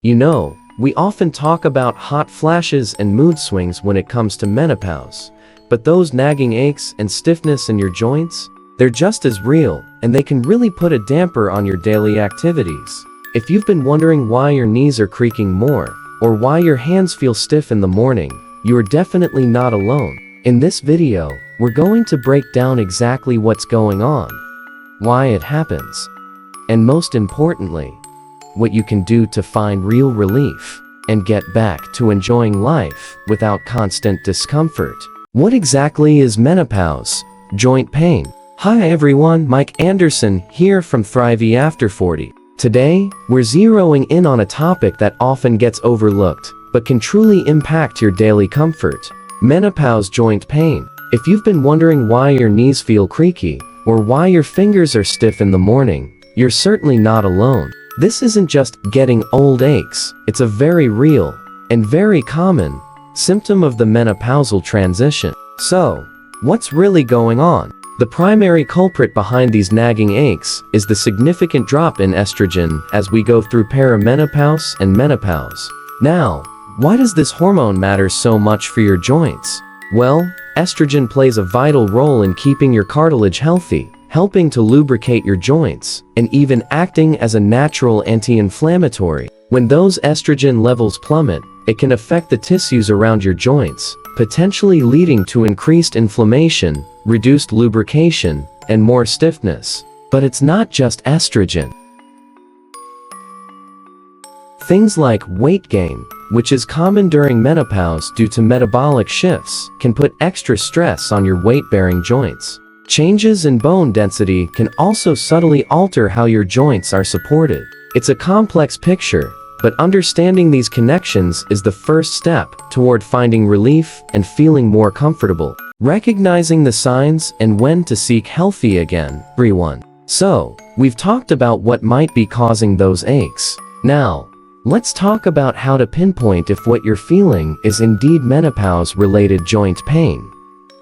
You know, we often talk about hot flashes and mood swings when it comes to menopause, but those nagging aches and stiffness in your joints, they're just as real, and they can really put a damper on your daily activities. If you've been wondering why your knees are creaking more, or why your hands feel stiff in the morning, you are definitely not alone. In this video, we're going to break down exactly what's going on, why it happens, and most importantly, what you can do to find real relief and get back to enjoying life without constant discomfort. What exactly is menopause? Joint pain. Hi everyone, Mike Anderson here from ThriveAfterForty. Today, we're zeroing in on a topic that often gets overlooked, but can truly impact your daily comfort. Menopause joint pain. If you've been wondering why your knees feel creaky, or why your fingers are stiff in the morning, you're certainly not alone. This isn't just getting old aches, it's a very real, and very common, symptom of the menopausal transition. So, what's really going on? The primary culprit behind these nagging aches is the significant drop in estrogen as we go through perimenopause and menopause. Now, why does this hormone matter so much for your joints? Well, estrogen plays a vital role in keeping your cartilage healthy, helping to lubricate your joints, and even acting as a natural anti-inflammatory. When those estrogen levels plummet, it can affect the tissues around your joints, potentially leading to increased inflammation, reduced lubrication, and more stiffness. But it's not just estrogen. Things like weight gain, which is common during menopause due to metabolic shifts, can put extra stress on your weight-bearing joints. Changes in bone density can also subtly alter how your joints are supported. It's a complex picture, but understanding these connections is the first step toward finding relief and feeling more comfortable. Recognizing the signs and when to seek healthy again, everyone. So, we've talked about what might be causing those aches. Now, let's talk about how to pinpoint if what you're feeling is indeed menopause-related joint pain.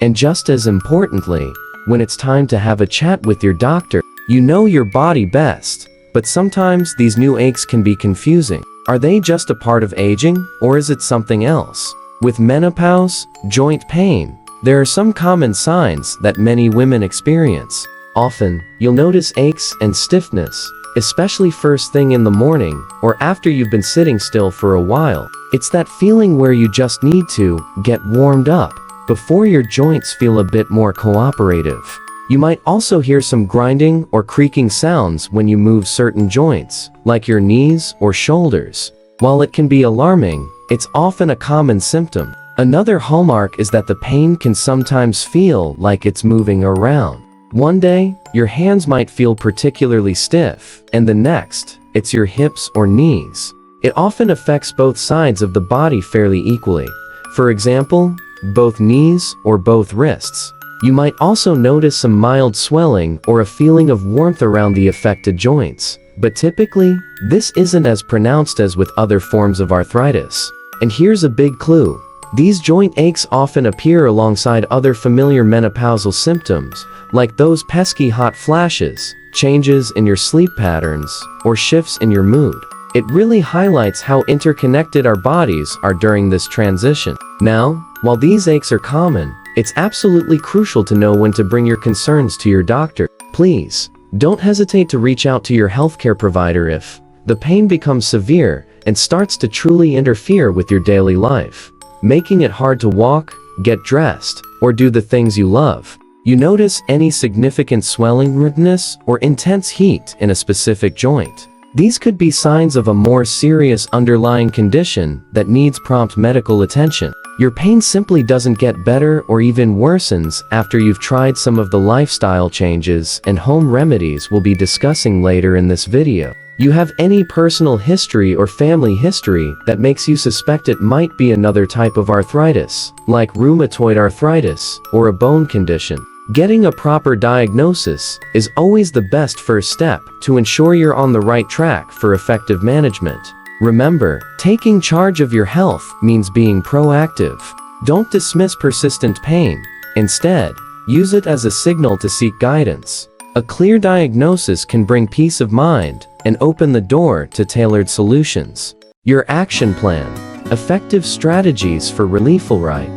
And just as importantly, when it's time to have a chat with your doctor. You know your body best, but sometimes these new aches can be confusing. Are they just a part of aging, or is it something else? With menopause, joint pain, there are some common signs that many women experience. Often, you'll notice aches and stiffness, especially first thing in the morning, or after you've been sitting still for a while. It's that feeling where you just need to get warmed up before your joints feel a bit more cooperative. You might also hear some grinding or creaking sounds when you move certain joints, like your knees or shoulders. While it can be alarming, it's often a common symptom. Another hallmark is that the pain can sometimes feel like it's moving around. One day, your hands might feel particularly stiff, and the next, it's your hips or knees. It often affects both sides of the body fairly equally. For example, both knees or both wrists. You might also notice some mild swelling or a feeling of warmth around the affected joints, but typically, this isn't as pronounced as with other forms of arthritis. And here's a big clue. These joint aches often appear alongside other familiar menopausal symptoms, like those pesky hot flashes, changes in your sleep patterns, or shifts in your mood. It really highlights how interconnected our bodies are during this transition. Now, while these aches are common, it's absolutely crucial to know when to bring your concerns to your doctor. Please, don't hesitate to reach out to your healthcare provider if the pain becomes severe and starts to truly interfere with your daily life, making it hard to walk, get dressed, or do the things you love. You notice any significant swelling, redness, or intense heat in a specific joint. These could be signs of a more serious underlying condition that needs prompt medical attention. Your pain simply doesn't get better or even worsens after you've tried some of the lifestyle changes and home remedies we'll be discussing later in this video. You have any personal history or family history that makes you suspect it might be another type of arthritis, like rheumatoid arthritis or a bone condition. Getting a proper diagnosis is always the best first step to ensure you're on the right track for effective management. Remember, taking charge of your health means being proactive. Don't dismiss persistent pain. Instead, use it as a signal to seek guidance. A clear diagnosis can bring peace of mind and open the door to tailored solutions. Your action plan. Effective strategies for relief. Alright.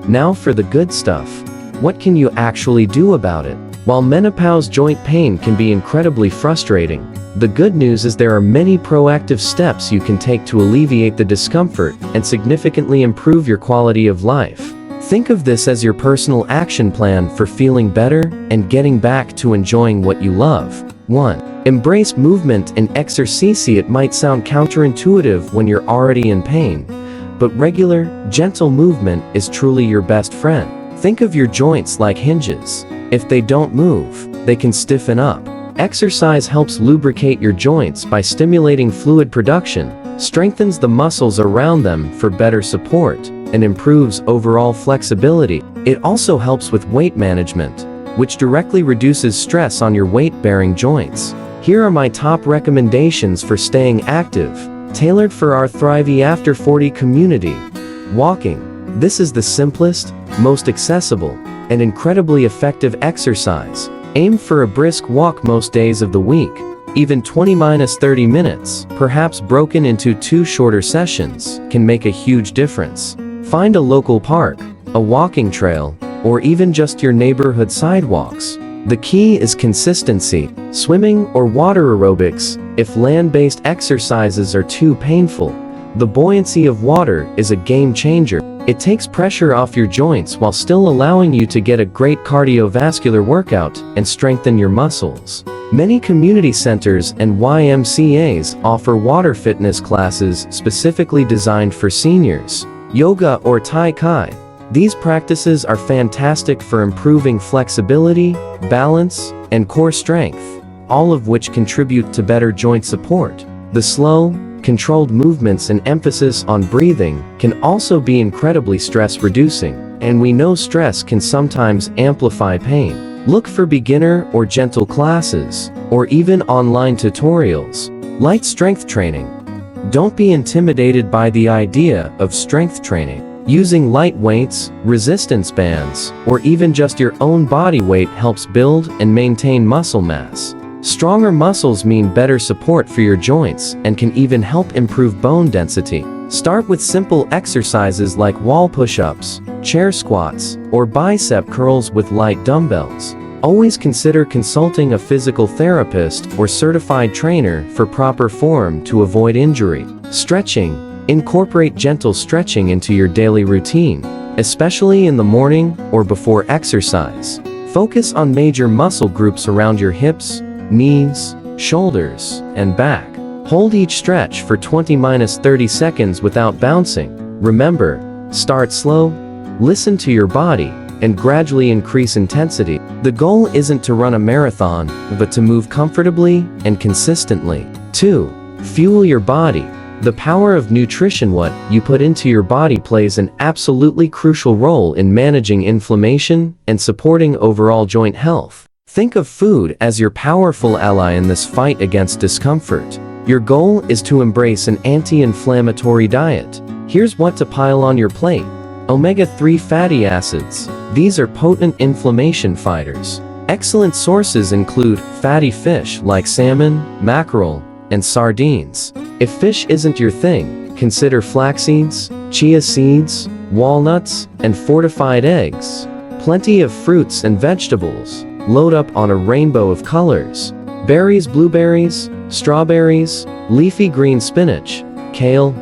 Now for the good stuff. What can you actually do about it? While menopause joint pain can be incredibly frustrating, the good news is there are many proactive steps you can take to alleviate the discomfort and significantly improve your quality of life. Think of this as your personal action plan for feeling better and getting back to enjoying what you love. 1. Embrace movement and exercise. It might sound counterintuitive when you're already in pain, but regular, gentle movement is truly your best friend. Think of your joints like hinges. If they don't move, they can stiffen up. Exercise helps lubricate your joints by stimulating fluid production, strengthens the muscles around them for better support, and improves overall flexibility. It also helps with weight management, which directly reduces stress on your weight-bearing joints. Here are my top recommendations for staying active, tailored for our ThriveAfterForty community. Walking. This is the simplest, most accessible, and incredibly effective exercise. Aim for a brisk walk most days of the week. Even 20-30 minutes, perhaps broken into 2 shorter sessions, can make a huge difference. Find a local park, a walking trail, or even just your neighborhood sidewalks. The key is consistency. Swimming or water aerobics. If land-based exercises are too painful, the buoyancy of water is a game changer. It takes pressure off your joints while still allowing you to get a great cardiovascular workout and strengthen your muscles. Many community centers and YMCAs offer water fitness classes specifically designed for seniors. Yoga or Tai Chi. These practices are fantastic for improving flexibility, balance, and core strength, all of which contribute to better joint support. The slow, controlled movements and emphasis on breathing can also be incredibly stress-reducing, and we know stress can sometimes amplify pain. Look for beginner or gentle classes, or even online tutorials. Light strength training. Don't be intimidated by the idea of strength training. Using light weights, resistance bands, or even just your own body weight helps build and maintain muscle mass. Stronger muscles mean better support for your joints and can even help improve bone density. Start with simple exercises like wall push-ups, chair squats, or bicep curls with light dumbbells. Always consider consulting a physical therapist or certified trainer for proper form to avoid injury. Stretching. Incorporate gentle stretching into your daily routine, especially in the morning or before exercise. Focus on major muscle groups around your hips, knees, shoulders, and back. Hold each stretch for 20-30 seconds without bouncing. Remember, start slow, listen to your body, and gradually increase intensity. The goal isn't to run a marathon, but to move comfortably and consistently. 2. Fuel your body. The power of nutrition. What you put into your body plays an absolutely crucial role in managing inflammation and supporting overall joint health. Think of food as your powerful ally in this fight against discomfort. Your goal is to embrace an anti-inflammatory diet. Here's what to pile on your plate. Omega-3 fatty acids. These are potent inflammation fighters. Excellent sources include fatty fish like salmon, mackerel, and sardines. If fish isn't your thing, consider flax seeds, chia seeds, walnuts, and fortified eggs. Plenty of fruits and vegetables. Load up on a rainbow of colors. Berries, blueberries, strawberries, leafy green spinach, kale,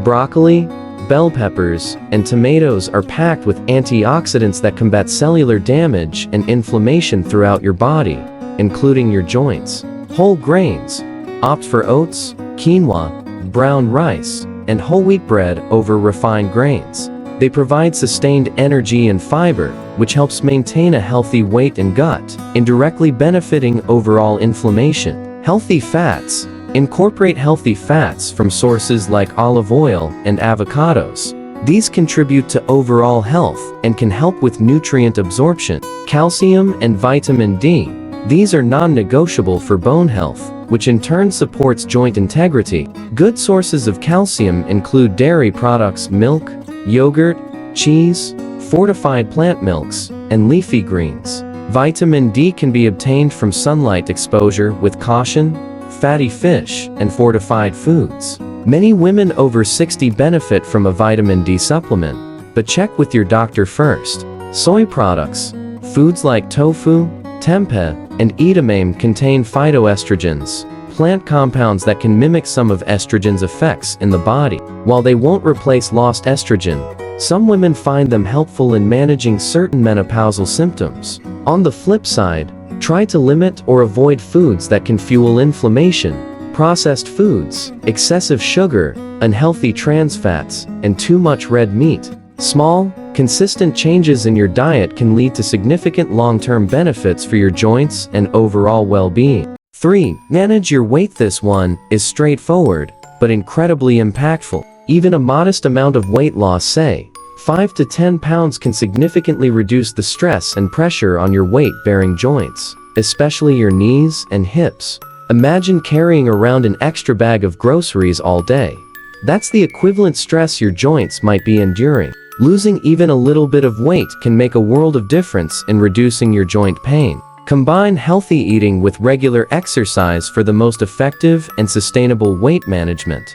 broccoli, bell peppers, and tomatoes are packed with antioxidants that combat cellular damage and inflammation throughout your body, including your joints. Whole grains. Opt for oats, quinoa, brown rice, and whole wheat bread over refined grains. They provide sustained energy and fiber, which helps maintain a healthy weight and gut, indirectly benefiting overall inflammation. Healthy fats. Incorporate healthy fats from sources like olive oil and avocados. These contribute to overall health and can help with nutrient absorption. Calcium and vitamin D. These are non-negotiable for bone health, which in turn supports joint integrity. Good sources of calcium include dairy products, milk, yogurt, cheese, fortified plant milks, and leafy greens. Vitamin D can be obtained from sunlight exposure with caution, fatty fish, and fortified foods. Many women over 60 benefit from a vitamin D supplement, but check with your doctor first. Soy products, foods like tofu, tempeh, and edamame contain phytoestrogens, plant compounds that can mimic some of estrogen's effects in the body. While they won't replace lost estrogen, some women find them helpful in managing certain menopausal symptoms. On the flip side, try to limit or avoid foods that can fuel inflammation, processed foods, excessive sugar, unhealthy trans fats, and too much red meat. Small, consistent changes in your diet can lead to significant long-term benefits for your joints and overall well-being. 3. Manage your weight. This one is straightforward, but incredibly impactful. Even a modest amount of weight loss, say 5 to 10 pounds, can significantly reduce the stress and pressure on your weight-bearing joints, especially your knees and hips. Imagine carrying around an extra bag of groceries all day. That's the equivalent stress your joints might be enduring. Losing even a little bit of weight can make a world of difference in reducing your joint pain. Combine healthy eating with regular exercise for the most effective and sustainable weight management.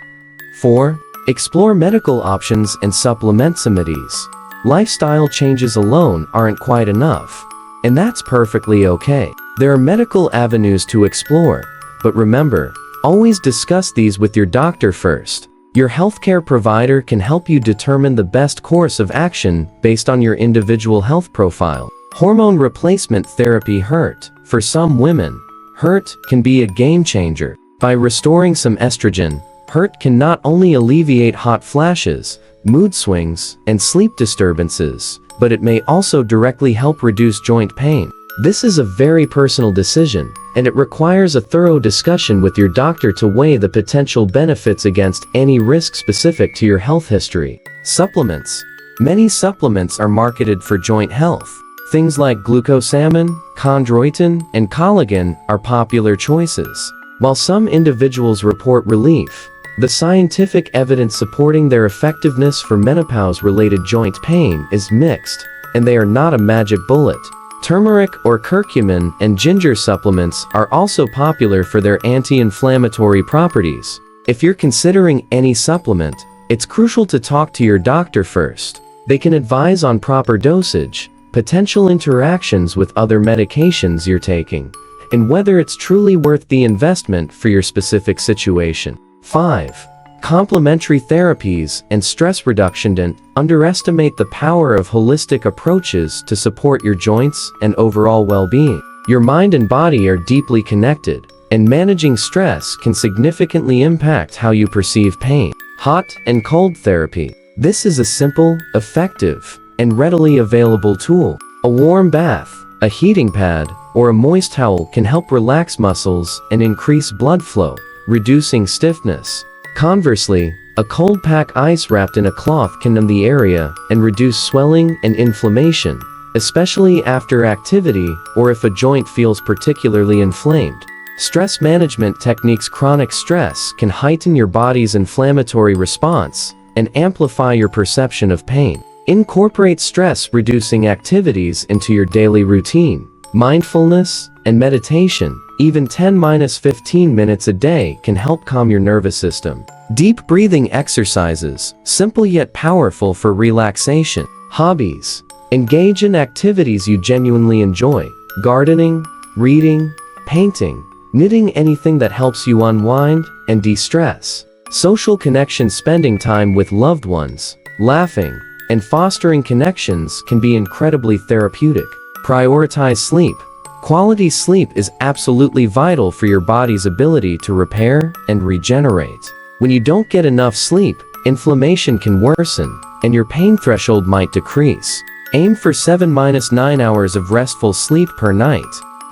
4. Explore medical options and supplements. Remedies. Lifestyle changes alone aren't quite enough, and that's perfectly okay. There are medical avenues to explore, but remember, always discuss these with your doctor first. Your healthcare provider can help you determine the best course of action based on your individual health profile. Hormone replacement therapy. HERT. For some women, HERT can be a game changer. By restoring some estrogen, HERT can not only alleviate hot flashes, mood swings, and sleep disturbances, but it may also directly help reduce joint pain. This is a very personal decision, and it requires a thorough discussion with your doctor to weigh the potential benefits against any risk specific to your health history. Supplements. Many supplements are marketed for joint health. Things like glucosamine, chondroitin, and collagen are popular choices. While some individuals report relief, the scientific evidence supporting their effectiveness for menopause-related joint pain is mixed, and they are not a magic bullet. Turmeric or curcumin and ginger supplements are also popular for their anti-inflammatory properties. If you're considering any supplement, it's crucial to talk to your doctor first. They can advise on proper dosage, potential interactions with other medications you're taking, and whether it's truly worth the investment for your specific situation. 5. Complementary therapies and stress reduction. Don't underestimate the power of holistic approaches to support your joints and overall well-being. Your mind and body are deeply connected, and managing stress can significantly impact how you perceive pain. Hot and cold therapy. This is a simple, effective, and readily available tool. A warm bath, a heating pad, or a moist towel can help relax muscles and increase blood flow, reducing stiffness. Conversely, a cold pack ice wrapped in a cloth can numb the area and reduce swelling and inflammation, especially after activity or if a joint feels particularly inflamed. Stress management techniques. Chronic stress can heighten your body's inflammatory response and amplify your perception of pain. Incorporate stress-reducing activities into your daily routine. Mindfulness and meditation, even 10-15 minutes a day, can help calm your nervous system. Deep breathing exercises, simple yet powerful for relaxation. Hobbies. Engage in activities you genuinely enjoy. Gardening, reading, painting, knitting, anything that helps you unwind and de-stress. Social connection. Spending time with loved ones, laughing, and fostering connections can be incredibly therapeutic. Prioritize sleep. Quality sleep is absolutely vital for your body's ability to repair and regenerate. When you don't get enough sleep, inflammation can worsen, and your pain threshold might decrease. Aim for 7-9 hours of restful sleep per night.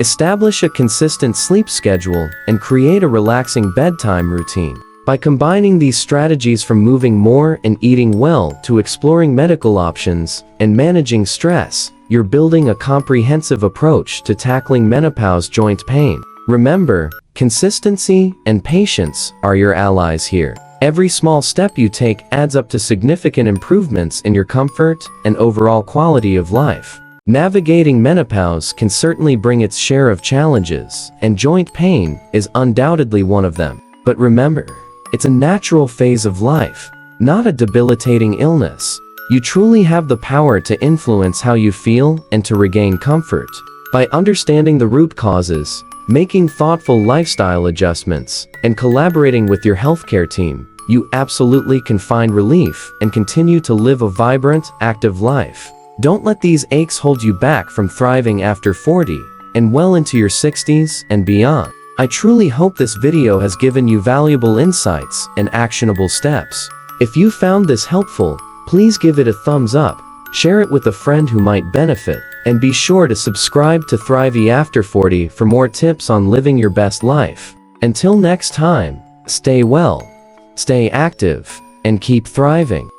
Establish a consistent sleep schedule and create a relaxing bedtime routine. By combining these strategies, from moving more and eating well to exploring medical options and managing stress, you're building a comprehensive approach to tackling menopause joint pain. Remember, consistency and patience are your allies here. Every small step you take adds up to significant improvements in your comfort and overall quality of life. Navigating menopause can certainly bring its share of challenges, and joint pain is undoubtedly one of them. But remember, It's a natural phase of life, not a debilitating illness. You truly have the power to influence how you feel and to regain comfort. By understanding the root causes, making thoughtful lifestyle adjustments, and collaborating with your healthcare team, you absolutely can find relief and continue to live a vibrant, active life. Don't let these aches hold you back from thriving after 40 and well into your 60s and beyond. I truly hope this video has given you valuable insights and actionable steps. If you found this helpful, please give it a thumbs up, share it with a friend who might benefit, and be sure to subscribe to ThriveAfterForty for more tips on living your best life. Until next time, stay well, stay active, and keep thriving.